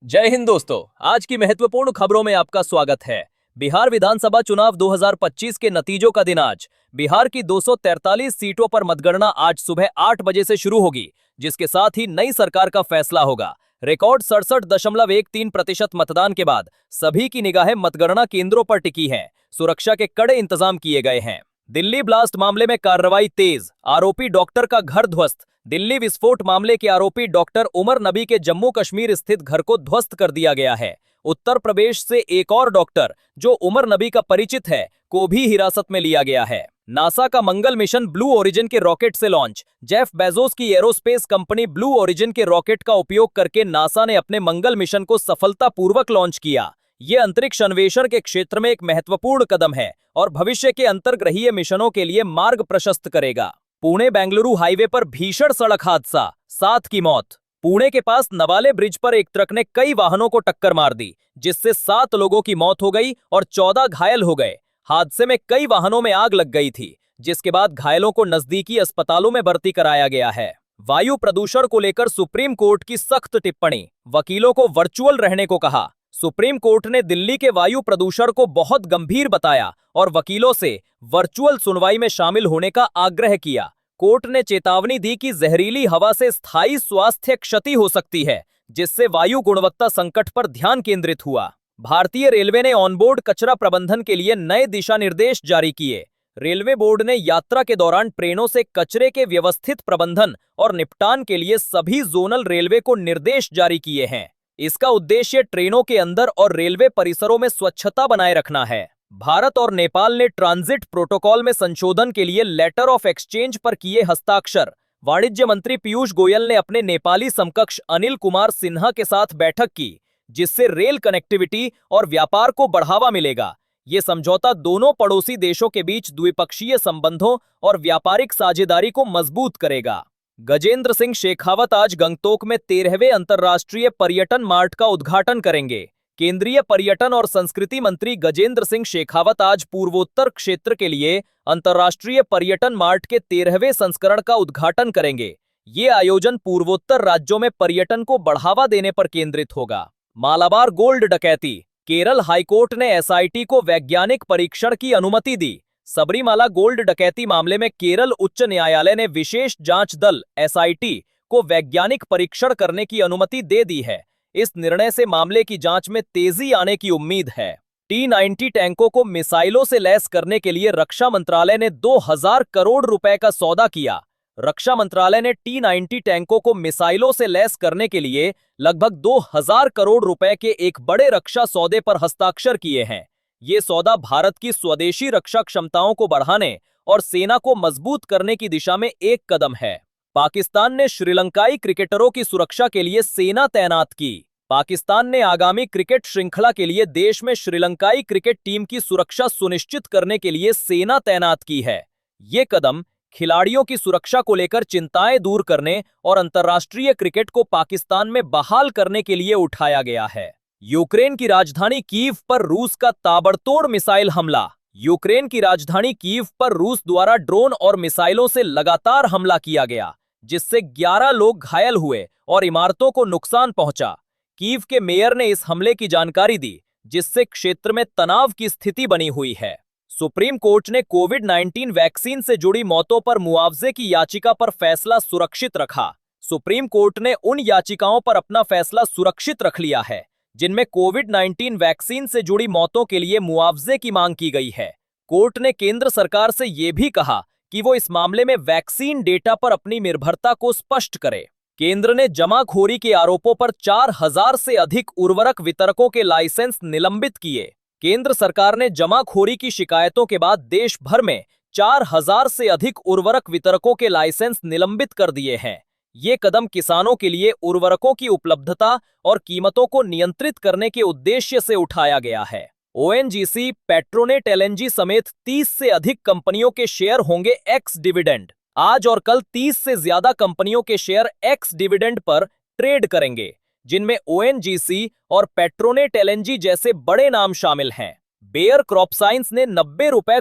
जय हिंद दोस्तों। आज की महत्वपूर्ण खबरों में आपका स्वागत है। बिहार विधानसभा चुनाव 2025 के नतीजों का दिन आज। बिहार की 243 सीटों पर मतगणना आज सुबह 8 बजे से शुरू होगी, जिसके साथ ही नई सरकार का फैसला होगा। रिकॉर्ड 67.13% मतदान के बाद सभी की निगाहें मतगणना केंद्रों पर टिकी हैं। सुरक्षा के कड़े इंतजाम किए गए हैं। दिल्ली ब्लास्ट मामले में कार्रवाई तेज, आरोपी डॉक्टर का घर ध्वस्त। दिल्ली विस्फोट मामले के आरोपी डॉक्टर उमर नबी के जम्मू कश्मीर स्थित घर को ध्वस्त कर दिया गया है। उत्तर प्रदेश से एक और डॉक्टर, जो उमर नबी का परिचित है, को भी हिरासत में लिया गया है। नासा का मंगल मिशन ब्लू ओरिजिन के रॉकेट से लॉन्च। जेफ बेजोस की एरोस्पेस कंपनी ब्लू ओरिजिन के रॉकेट का उपयोग करके नासा ने अपने मंगल मिशन को सफलतापूर्वक लॉन्च किया। ये अंतरिक्ष अन्वेषण के क्षेत्र में एक महत्वपूर्ण कदम है और भविष्य के अंतर्ग्रहीय मिशनों के लिए मार्ग प्रशस्त करेगा। पुणे बेंगलुरु हाईवे पर भीषण सड़क हादसा, 7 की मौत। पुणे के पास नवाले ब्रिज पर एक ट्रक ने कई वाहनों को टक्कर मार दी, जिससे 7 लोगों की मौत हो गई और 14 घायल हो गए। हादसे में कई वाहनों में आग लग गई थी, जिसके बाद घायलों को नजदीकी अस्पतालों में भर्ती कराया गया है। वायु प्रदूषण को लेकर सुप्रीम कोर्ट की सख्त टिप्पणी, वकीलों को वर्चुअल रहने को कहा। सुप्रीम कोर्ट ने दिल्ली के वायु प्रदूषण को बहुत गंभीर बताया और वकीलों से वर्चुअल सुनवाई में शामिल होने का आग्रह किया। कोर्ट ने चेतावनी दी कि जहरीली हवा से स्थायी स्वास्थ्य क्षति हो सकती है, जिससे वायु गुणवत्ता संकट पर ध्यान केंद्रित हुआ। भारतीय रेलवे ने ऑनबोर्ड कचरा प्रबंधन के लिए नए दिशा निर्देश जारी किए। रेलवे बोर्ड ने यात्रा के दौरान ट्रेनों से कचरे के व्यवस्थित प्रबंधन और निपटान के लिए सभी जोनल रेलवे को निर्देश जारी किए हैं। इसका उद्देश्य ट्रेनों के अंदर और रेलवे परिसरों में स्वच्छता बनाए रखना है। भारत और नेपाल ने ट्रांजिट प्रोटोकॉल में संशोधन के लिए लेटर ऑफ एक्सचेंज पर किए हस्ताक्षर। वाणिज्य मंत्री पीयूष गोयल ने अपने नेपाली समकक्ष अनिल कुमार सिन्हा के साथ बैठक की, जिससे रेल कनेक्टिविटी और व्यापार को बढ़ावा मिलेगा। ये समझौता दोनों पड़ोसी देशों के बीच द्विपक्षीय संबंधों और व्यापारिक साझेदारी को मजबूत करेगा। गजेंद्र सिंह शेखावत आज गंगटोक में 13वें अंतर्राष्ट्रीय पर्यटन मार्ट का उद्घाटन करेंगे। केंद्रीय पर्यटन और संस्कृति मंत्री गजेंद्र सिंह शेखावत आज पूर्वोत्तर क्षेत्र के लिए अंतर्राष्ट्रीय पर्यटन मार्ट के 13वें संस्करण का उद्घाटन करेंगे। ये आयोजन पूर्वोत्तर राज्यों में पर्यटन को बढ़ावा देने पर केंद्रित होगा। मालाबार गोल्ड डकैती, केरल हाईकोर्ट ने एसआईटी को वैज्ञानिक परीक्षण की अनुमति दी। सबरीमाला गोल्ड डकैती मामले में केरल उच्च न्यायालय ने विशेष जांच दल एसआईटी को वैज्ञानिक परीक्षण करने की अनुमति दे दी है। इस निर्णय से मामले की जांच में तेजी आने की उम्मीद है। T-90 टैंकों को मिसाइलों से लैस करने के लिए रक्षा मंत्रालय ने 2000 करोड़ रुपए का सौदा किया। रक्षा मंत्रालय ने T-90 टैंकों को मिसाइलों से लैस करने के लिए लगभग 2000 करोड़ रुपए के एक बड़े रक्षा सौदे पर हस्ताक्षर किए हैं। ये सौदा भारत की स्वदेशी रक्षा क्षमताओं को बढ़ाने और सेना को मजबूत करने की दिशा में एक कदम है। पाकिस्तान ने श्रीलंकाई क्रिकेटरों की सुरक्षा के लिए सेना तैनात की। पाकिस्तान ने आगामी क्रिकेट श्रृंखला के लिए देश में श्रीलंकाई क्रिकेट टीम की सुरक्षा सुनिश्चित करने के लिए सेना तैनात की है। ये कदम खिलाड़ियों की सुरक्षा को लेकर चिंताएं दूर करने और अंतर्राष्ट्रीय क्रिकेट को पाकिस्तान में बहाल करने के लिए उठाया गया है। यूक्रेन की राजधानी कीव पर रूस का ताबड़तोड़ मिसाइल हमला। यूक्रेन की राजधानी कीव पर रूस द्वारा ड्रोन और मिसाइलों से लगातार हमला किया गया, जिससे 11 लोग घायल हुए और इमारतों को नुकसान पहुंचा। कीव के मेयर ने इस हमले की जानकारी दी, जिससे क्षेत्र में तनाव की स्थिति बनी हुई है। सुप्रीम कोर्ट ने कोविड-19 वैक्सीन से जुड़ी मौतों पर मुआवजे की याचिका पर फैसला सुरक्षित रखा। सुप्रीम कोर्ट ने उन याचिकाओं पर अपना फैसला सुरक्षित रख लिया है जिनमें कोविड-19 वैक्सीन से जुड़ी मौतों के लिए मुआवजे की मांग की गई है। कोर्ट ने केंद्र सरकार से यह भी कहा कि वो इस मामले में वैक्सीन डेटा पर अपनी निर्भरता को स्पष्ट करे। केंद्र ने जमाखोरी के आरोपों पर 4000 से अधिक उर्वरक वितरकों के लाइसेंस निलंबित किए। केंद्र सरकार ने जमाखोरी की शिकायतों के बाद देश भर में 4000 से अधिक उर्वरक वितरकों के लाइसेंस निलंबित कर दिए हैं। ये कदम किसानों के लिए उर्वरकों की उपलब्धता और कीमतों को नियंत्रित करने के उद्देश्य से उठाया गया है। ओएनजीसी, पेट्रोनेट एलएनजी समेत 30 से अधिक कंपनियों के शेयर होंगे एक्स डिविडेंड। आज और कल 30 से ज्यादा कंपनियों के share x dividend per trade करेंगे, जिनमें ओएनजीसी और पेट्रोनेट एलएनजी जैसे बड़े नाम शामिल हैं। बेयर क्रॉपसाइंस ने 90 रुपए